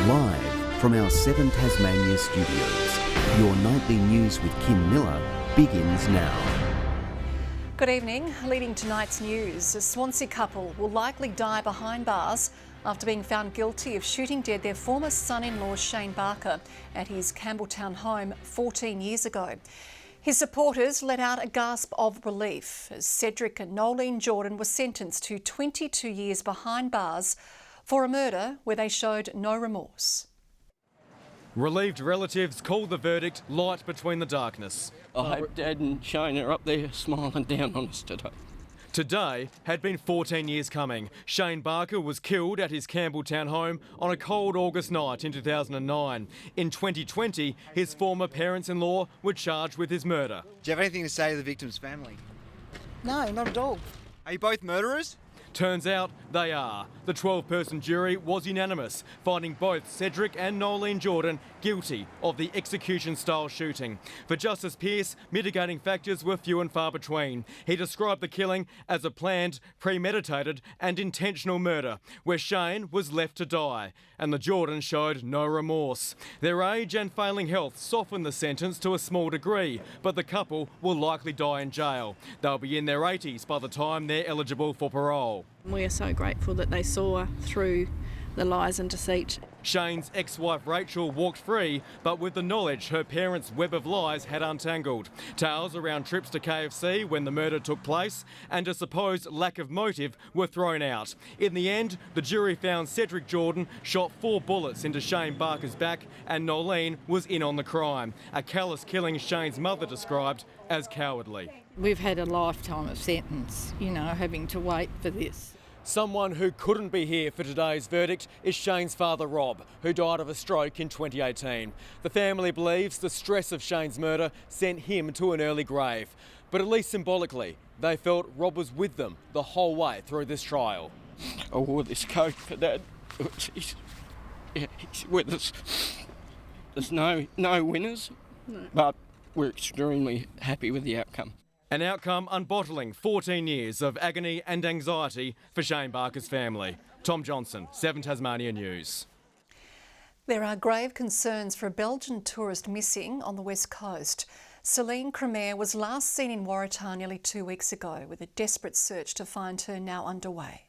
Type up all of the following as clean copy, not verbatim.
Live from our 7 Tasmania studios, your nightly news with Kim Miller begins now. Good evening. Leading tonight's news, a Swansea couple will likely die behind bars after being found guilty of shooting dead their former son-in-law Shane Barker at his Campbelltown home 14 years ago. His supporters let out a gasp of relief as Cedric and Nolene Jordan were sentenced to 22 years behind bars for a murder where they showed no remorse. Relieved relatives called the verdict light between the darkness. I hope Dad and Shane are up there smiling down on us today. Today had been 14 years coming. Shane Barker was killed at his Campbelltown home on a cold August night in 2009. In 2020, his former parents-in-law were charged with his murder. Do you have anything to say to the victim's family? No, not at all. Are you both murderers? Turns out they are. The 12-person jury was unanimous, finding both Cedric and Nolene Jordan guilty of the execution-style shooting. For Justice Pearce, mitigating factors were few and far between. He described the killing as a planned, premeditated and intentional murder, where Shane was left to die, and the Jordans showed no remorse. Their age and failing health softened the sentence to a small degree, but the couple will likely die in jail. They'll be in their 80s by the time they're eligible for parole. We are so grateful that they saw through the lies and deceit. Shane's ex-wife Rachel walked free, but with the knowledge her parents' web of lies had untangled. Tales around trips to KFC when the murder took place and a supposed lack of motive were thrown out. In the end, the jury found Cedric Jordan shot 4 bullets into Shane Barker's back and Nolene was in on the crime. A callous killing Shane's mother described as cowardly. We've had a lifetime of sentence, having to wait for this. Someone who couldn't be here for today's verdict is Shane's father, Rob, who died of a stroke in 2018. The family believes the stress of Shane's murder sent him to an early grave. But at least symbolically, they felt Rob was with them the whole way through this trial. I wore this coat for Dad. He's with us. There's no winners, but we're extremely happy with the outcome. An outcome unbottling 14 years of agony and anxiety for Shane Barker's family. Tom Johnson, 7 Tasmania News. There are grave concerns for a Belgian tourist missing on the west coast. Celine Cremere was last seen in Waratah nearly 2 weeks ago, with a desperate search to find her now underway.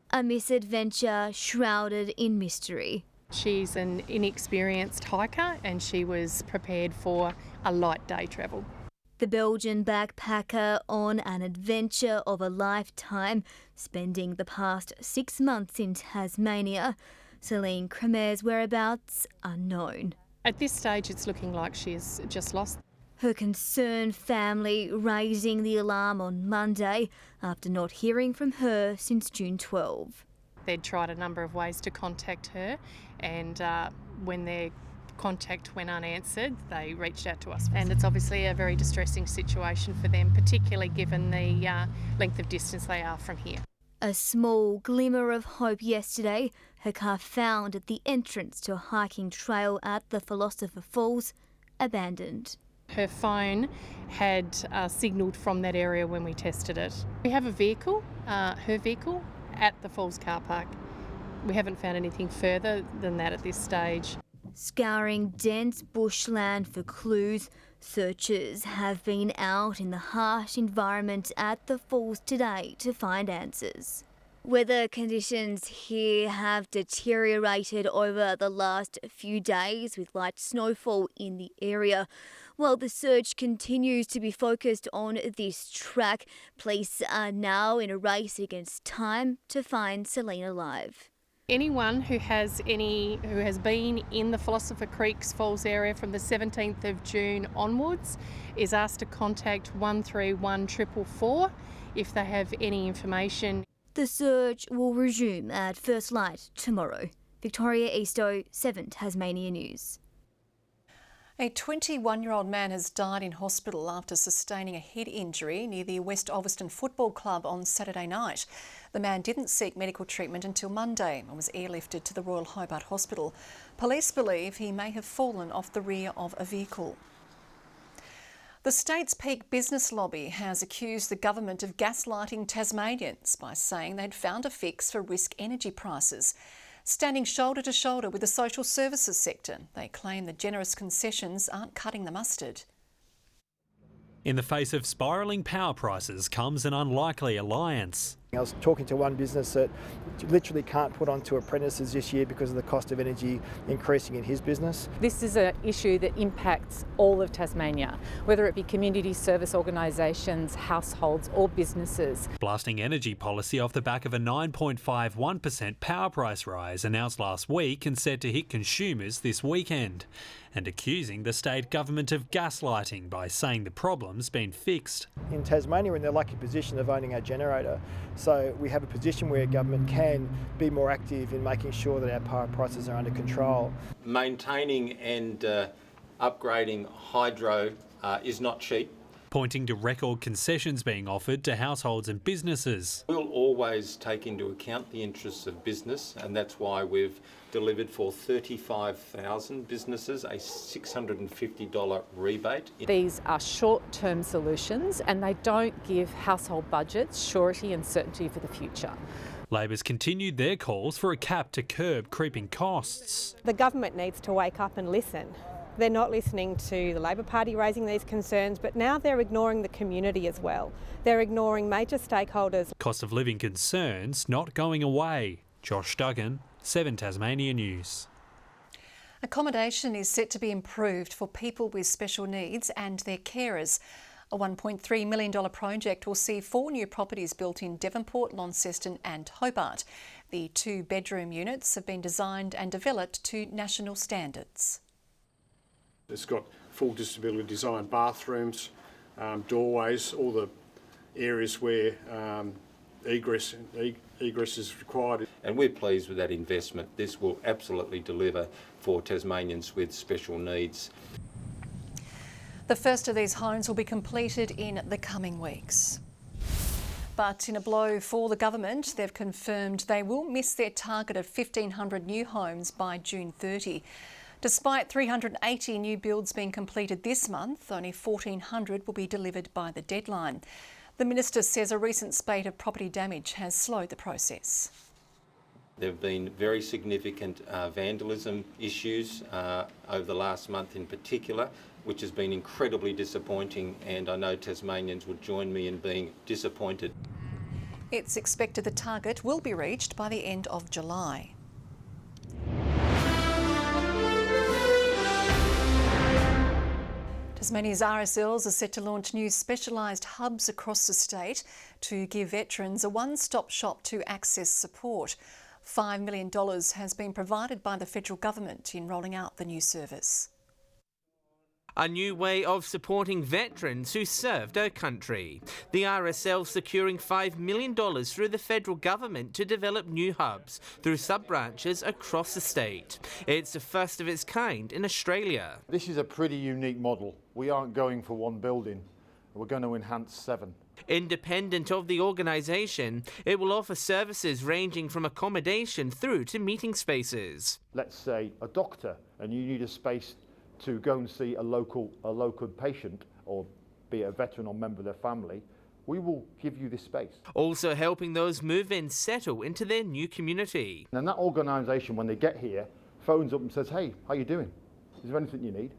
A misadventure shrouded in mystery. She's an inexperienced hiker and she was prepared for a light day travel. The Belgian backpacker on an adventure of a lifetime, spending the past 6 months in Tasmania. Celine Cremere's whereabouts unknown. At this stage, it's looking like she's just lost. Her concerned family raising the alarm on Monday after not hearing from her since June 12. They'd tried a number of ways to contact her, and when their contact went unanswered, they reached out to us. And it's obviously a very distressing situation for them, particularly given the length of distance they are from here. A small glimmer of hope yesterday, her car found at the entrance to a hiking trail at the Philosopher Falls, abandoned. Her phone had signalled from that area when we tested it. We have a vehicle, her vehicle, at the Falls car park. We haven't found anything further than that at this stage. Scouring dense bushland for clues, searchers have been out in the harsh environment at the falls today to find answers. Weather conditions here have deteriorated over the last few days with light snowfall in the area. While the search continues to be focused on this track, police are now in a race against time to find Celine alive. Anyone who has been in the Philosopher Creeks Falls area from the 17th of June onwards is asked to contact 131 444 if they have any information. The search will resume at first light tomorrow. Victoria Eastoe, 7 Tasmania News. A 21-year-old man has died in hospital after sustaining a head injury near the West Ulverston Football Club on Saturday night. The man didn't seek medical treatment until Monday and was airlifted to the Royal Hobart Hospital. Police believe he may have fallen off the rear of a vehicle. The state's peak business lobby has accused the government of gaslighting Tasmanians by saying they'd found a fix for risk energy prices. standing shoulder to shoulder with the social services sector. They claim the generous concessions aren't cutting the mustard. In the face of spiralling power prices comes an unlikely alliance. I was talking to one business that literally can't put on 2 apprentices this year because of the cost of energy increasing in his business. This is an issue that impacts all of Tasmania, whether it be community service organisations, households or businesses. Blasting energy policy off the back of a 9.51% power price rise announced last week and said to hit consumers this weekend, and accusing the state government of gaslighting by saying the problem's been fixed. In Tasmania, we're in the lucky position of owning our generator, so we have a position where government can be more active in making sure that our power prices are under control. Maintaining and upgrading hydro is not cheap. Pointing to record concessions being offered to households and businesses. We'll always take into account the interests of business, and that's why we've delivered for 35,000 businesses a $650 rebate. These are short-term solutions and they don't give household budgets surety and certainty for the future. Labor's continued their calls for a cap to curb creeping costs. The government needs to wake up and listen. They're not listening to the Labor Party raising these concerns, but now they're ignoring the community as well. They're ignoring major stakeholders. Cost of living concerns not going away. Josh Duggan, 7 Tasmania News. Accommodation is set to be improved for people with special needs and their carers. A $1.3 million project will see 4 new properties built in Devonport, Launceston and Hobart. The 2-bedroom units have been designed and developed to national standards. It's got full disability design bathrooms, doorways, all the areas where egress is required. And we're pleased with that investment. This will absolutely deliver for Tasmanians with special needs. The first of these homes will be completed in the coming weeks. But in a blow for the government, they've confirmed they will miss their target of 1,500 new homes by June 30. Despite 380 new builds being completed this month, only 1,400 will be delivered by the deadline. The Minister says a recent spate of property damage has slowed the process. There have been very significant vandalism issues over the last month in particular, which has been incredibly disappointing, and I know Tasmanians would join me in being disappointed. It's expected the target will be reached by the end of July. Tasmania's RSLs are set to launch new specialised hubs across the state to give veterans a one-stop shop to access support. $5 million has been provided by the federal government in rolling out the new service. A new way of supporting veterans who served our country. The RSL securing $5 million through the federal government to develop new hubs through sub-branches across the state. It's the first of its kind in Australia. This is a pretty unique model. We aren't going for one building. We're going to enhance 7. Independent of the organisation, it will offer services ranging from accommodation through to meeting spaces. Let's say a doctor and you need a space to go and see a local patient, or be it a veteran or member of their family, we will give you this space. Also helping those move-ins settle into their new community. And that organisation, when they get here, phones up and says, hey, how you doing? Is there anything you need?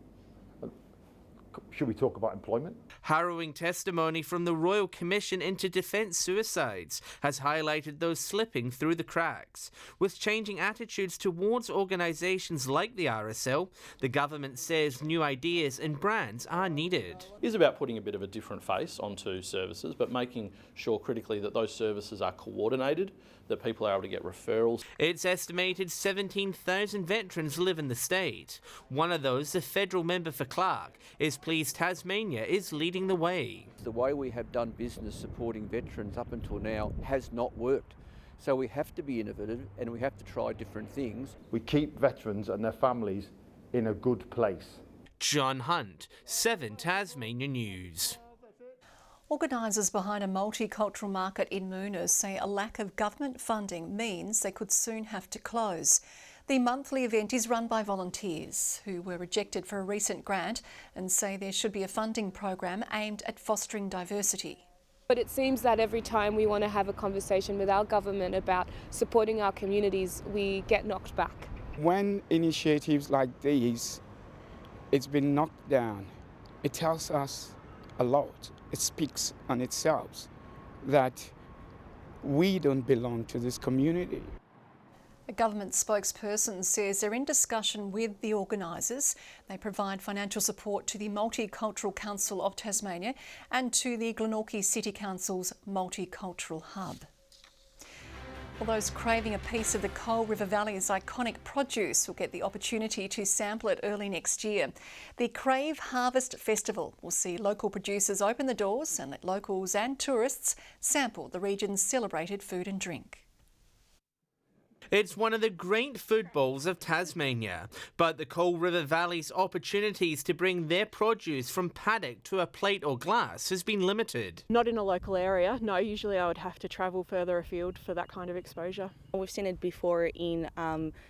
Should we talk about employment? Harrowing testimony from the Royal Commission into Defence Suicides has highlighted those slipping through the cracks. With changing attitudes towards organisations like the RSL, the government says new ideas and brands are needed. It is about putting a bit of a different face onto services, but making sure critically that those services are coordinated, that people are able to get referrals. It's estimated 17,000 veterans live in the state. One of those, the federal member for Clark, is pleased Tasmania is leading the way. The way we have done business supporting veterans up until now has not worked. So we have to be innovative and we have to try different things. We keep veterans and their families in a good place. John Hunt, 7 Tasmania News. Organisers behind a multicultural market in Moonah say a lack of government funding means they could soon have to close. The monthly event is run by volunteers who were rejected for a recent grant and say there should be a funding program aimed at fostering diversity. But it seems that every time we want to have a conversation with our government about supporting our communities, we get knocked back. When initiatives like these, it's been knocked down, it tells us a lot. It speaks on itself that we don't belong to this community. A government spokesperson says they're in discussion with the organisers. They provide financial support to the Multicultural Council of Tasmania and to the Glenorchy City Council's Multicultural Hub. Well, those craving a piece of the Coal River Valley's iconic produce will get the opportunity to sample it early next year. The Crave Harvest Festival will see local producers open the doors and let locals and tourists sample the region's celebrated food and drink. It's one of the great food bowls of Tasmania, but the Coal River Valley's opportunities to bring their produce from paddock to a plate or glass has been limited. Not in a local area, no. Usually I would have to travel further afield for that kind of exposure. We've seen it before in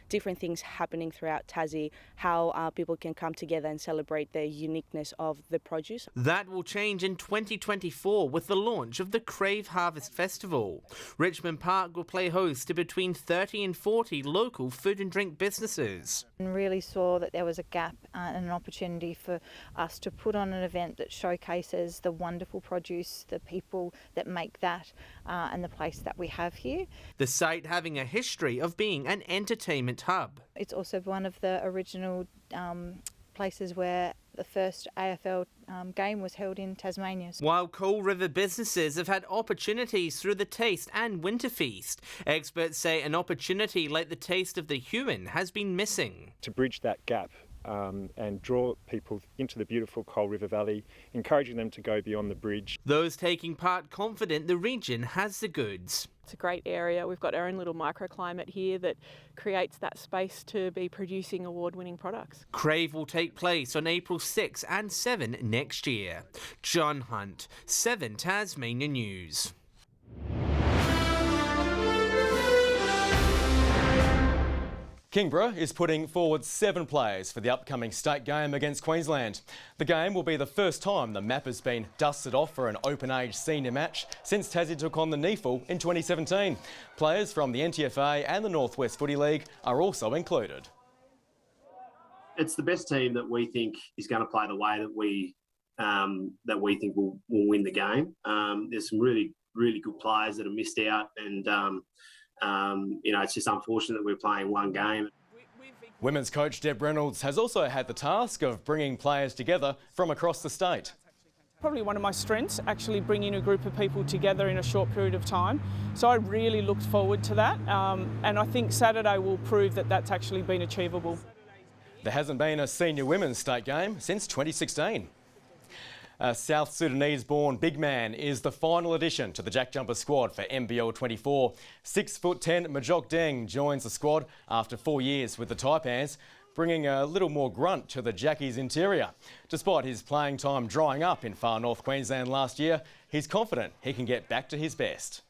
different things happening throughout Tassie, how people can come together and celebrate the uniqueness of the produce. That will change in 2024 with the launch of the Crave Harvest Festival. Richmond Park will play host to between 30 and 40 local food and drink businesses. And really saw that there was a gap and an opportunity for us to put on an event that showcases the wonderful produce, the people that make that, and the place that we have here. The site having a history of being an entertainment hub. It's also one of the original places where the first AFL game was held in Tasmania. While Coal River businesses have had opportunities through the Taste and Winter Feast, experts say an opportunity like the Taste of the Huon has been missing. To bridge that gap and draw people into the beautiful Coal River Valley, encouraging them to go beyond the bridge. Those taking part confident the region has the goods. It's a great area. We've got our own little microclimate here that creates that space to be producing award-winning products. Crave will take place on April 6 and 7 next year. John Hunt, 7 Tasmania News. Kingborough is putting forward 7 players for the upcoming state game against Queensland. The game will be the first time the map has been dusted off for an open-age senior match since Tassie took on the NEFL in 2017. Players from the NTFA and the North West Footy League are also included. It's the best team that we think is going to play the way that we think will win the game. There's some really good players that have missed out, and it's just unfortunate that we're playing one game. Women's coach Deb Reynolds has also had the task of bringing players together from across the state. Probably one of my strengths, actually bringing a group of people together in a short period of time. So I really looked forward to that, and I think Saturday will prove that that's actually been achievable. There hasn't been a senior women's state game since 2016. A South Sudanese-born big man is the final addition to the Jack Jumper squad for NBL 24. 6'10" Majok Deng joins the squad after 4 years with the Taipans, bringing a little more grunt to the Jackies' interior. Despite his playing time drying up in far north Queensland last year, he's confident he can get back to his best.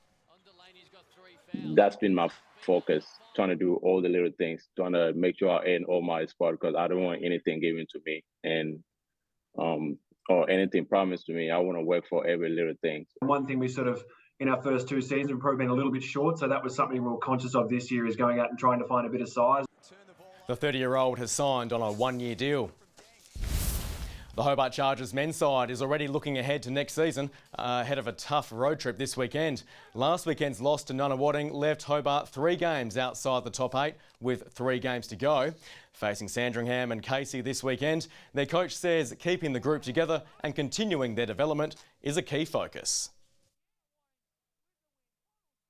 That's been my focus, trying to do all the little things, trying to make sure I earn all my spot, because I don't want anything given to me and or anything promised to me. I want to work for every little thing. One thing we sort of, in our first 2 seasons, we've probably been a little bit short, so that was something we were conscious of this year, is going out and trying to find a bit of size. The 30-year-old has signed on a 1-year deal. The Hobart Chargers men's side is already looking ahead to next season, ahead of a tough road trip this weekend. Last weekend's loss to Nunawading left Hobart 3 games outside the top 8 with 3 games to go. Facing Sandringham and Casey this weekend, their coach says keeping the group together and continuing their development is a key focus.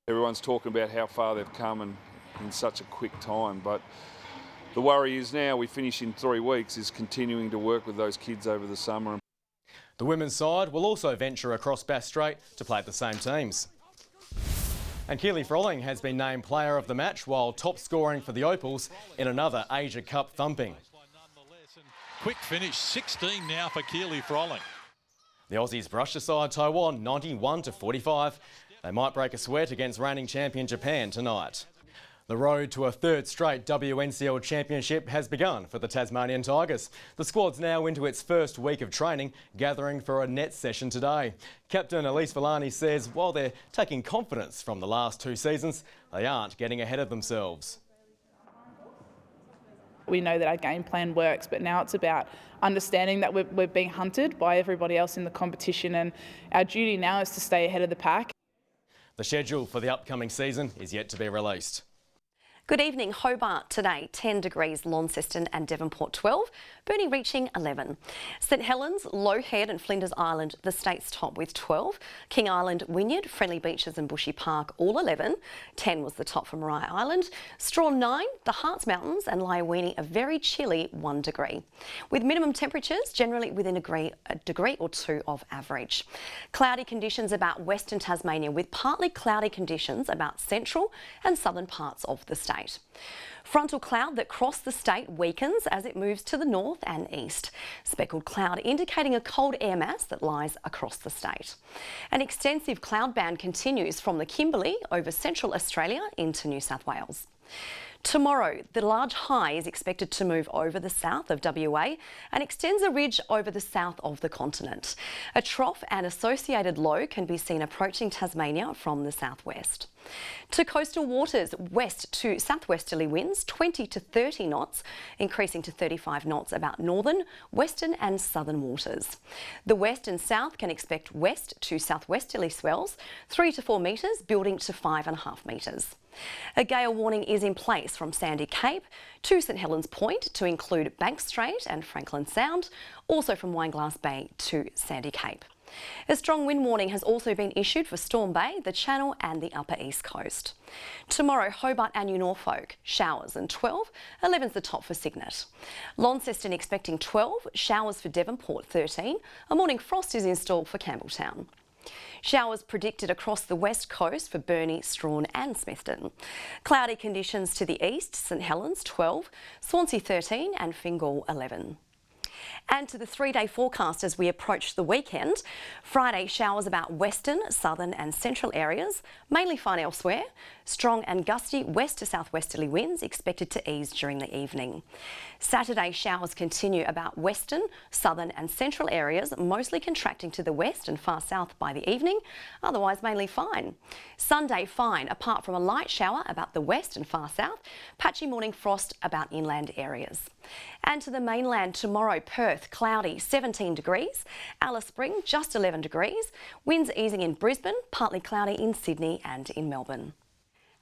Everyone's talking about how far they've come and in such a quick time, but the worry is now we finish in 3 weeks is continuing to work with those kids over the summer. The women's side will also venture across Bass Strait to play the same teams. And Keely Frolling has been named player of the match while top scoring for the Opals in another Asia Cup thumping. Quick finish, 16 now for Keely Frolling. The Aussies brushed aside Taiwan 91-45. They might break a sweat against reigning champion Japan tonight. The road to a third straight WNCL championship has begun for the Tasmanian Tigers. The squad's now into its first week of training, gathering for a net session today. Captain Elise Villani says while they're taking confidence from the last 2 seasons, they aren't getting ahead of themselves. We know that our game plan works, but now it's about understanding that we're being hunted by everybody else in the competition, and our duty now is to stay ahead of the pack. The schedule for the upcoming season is yet to be released. Good evening. Hobart today, 10 degrees, Launceston and Devonport 12, Burnie reaching 11. St Helens, Low Head and Flinders Island, the state's top with 12. King Island, Wynyard, Friendly Beaches and Bushy Park, all 11. 10 was the top for Maria Island. Strawn 9, the Hearts Mountains and Lyowini a very chilly 1 degree. With minimum temperatures generally within a degree or 2 of average. Cloudy conditions about Western Tasmania with partly cloudy conditions about central and southern parts of the state. Frontal cloud that crossed the state weakens as it moves to the north and east. Speckled cloud indicating a cold air mass that lies across the state. An extensive cloud band continues from the Kimberley over central Australia into New South Wales. Tomorrow, the large high is expected to move over the south of WA and extends a ridge over the south of the continent. A trough and associated low can be seen approaching Tasmania from the southwest. To coastal waters, west to southwesterly winds 20 to 30 knots, increasing to 35 knots about northern, western and southern waters. The west and south can expect west to southwesterly swells 3 to 4 metres, building to 5.5 metres. A gale warning is in place from Sandy Cape to St Helens Point to include Bank Strait and Franklin Sound, also from Wineglass Bay to Sandy Cape. A strong wind warning has also been issued for Storm Bay, the Channel and the Upper East Coast. Tomorrow, Hobart and New Norfolk, showers and 12, 11's the top for Cygnet. Launceston expecting 12, showers for Devonport 13, a morning frost is installed for Campbelltown. Showers predicted across the west coast for Burnie, Strawn and Smithton. Cloudy conditions to the east, St Helens 12, Swansea 13 and Fingal 11. And to the 3-day forecast as we approach the weekend. Friday, showers about western, southern and central areas, mainly fine elsewhere. Strong and gusty west to southwesterly winds expected to ease during the evening. Saturday, showers continue about western, southern and central areas, mostly contracting to the west and far south by the evening, otherwise mainly fine. Sunday, fine, apart from a light shower about the west and far south, patchy morning frost about inland areas. And to the mainland tomorrow, Perth, cloudy, 17 degrees. Alice Spring, just 11 degrees. Winds easing in Brisbane, partly cloudy in Sydney and in Melbourne.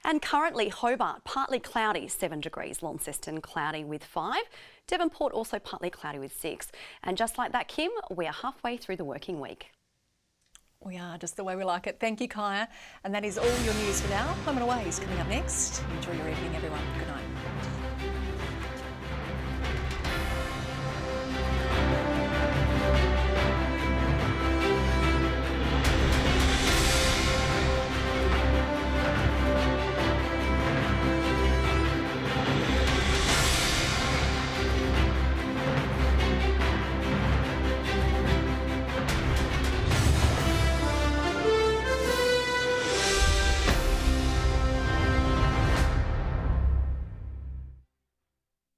And currently Hobart, partly cloudy, 7 degrees. Launceston, cloudy with 5. Devonport also partly cloudy with 6. And just like that, Kim, we are halfway through the working week. We are, just the way we like it. Thank you, Kaya. And that is all your news for now. Home and Away is coming up next. Enjoy your evening, everyone. Good night.